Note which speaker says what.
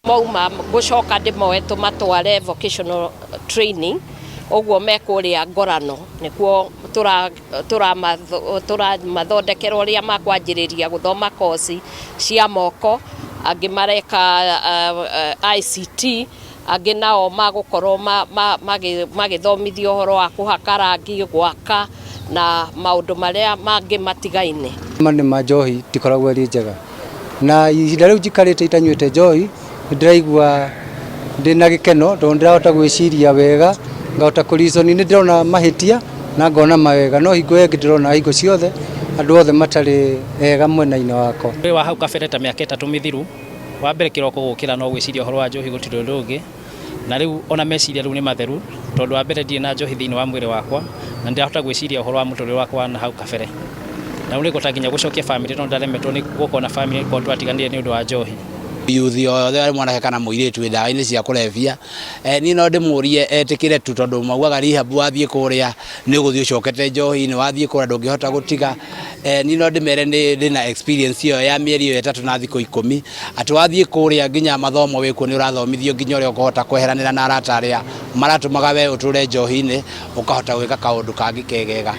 Speaker 1: Mauma gucoka ndimoe tumatware vocational training ogwo mekuria Ngorano nikuo turamathondekera uria makwanjiriria guthoma kosi cia moko, angi mareka ICT, angi nao magukorwo magithomithio horo wa kuhaka rangi, gwaka na maundu maria mangi matigaine.
Speaker 2: Mane majohi tikoragwo ri njega na ihinda riu jikarite itanywete njohi ndiraigua ndina gikeno tondu ndirahota gwiciria wega, ngahota kurizoni ni ndirona mahitia na ngona mawega, no hingo yengi ndirona hingo ciothe andu othe matari ega mwena-ini wakwa.
Speaker 3: Wa hau kabere ta miaka 3 mithiru wa mbere kiroko gukira no gwiciria horo wa njohi gutiro rungi, na riu ona meciria riu ni matheru tondu wa mbere ndire na njohi thiini wa mwiri wakwa na ndirahota gwiciria horo wa muturire wakwa na hau kabere, na uri gutanginya gucokia family tondu ndaremetwo ni gukona family ko twatiganire ni undu wa njohi.
Speaker 4: Yuthi othe mwanake kana muiritu ndawa-ini cia kurevia ni no ndimurie etikire tu tondu mauaga rehab wathie kuria ni guthie ucokete njohi ni wathie kuria ndungihota gutiga. Ni no ndimere ndina experience iyo ya mieri iyo 3 na thikũ 10 ati wathie kuria nginya mathomo wikuo ni urathomithio nginya uria ukahota kweheranira na arata aria maratumaga we uture njohi-ini ukahota gwika kaundu kangi kegega.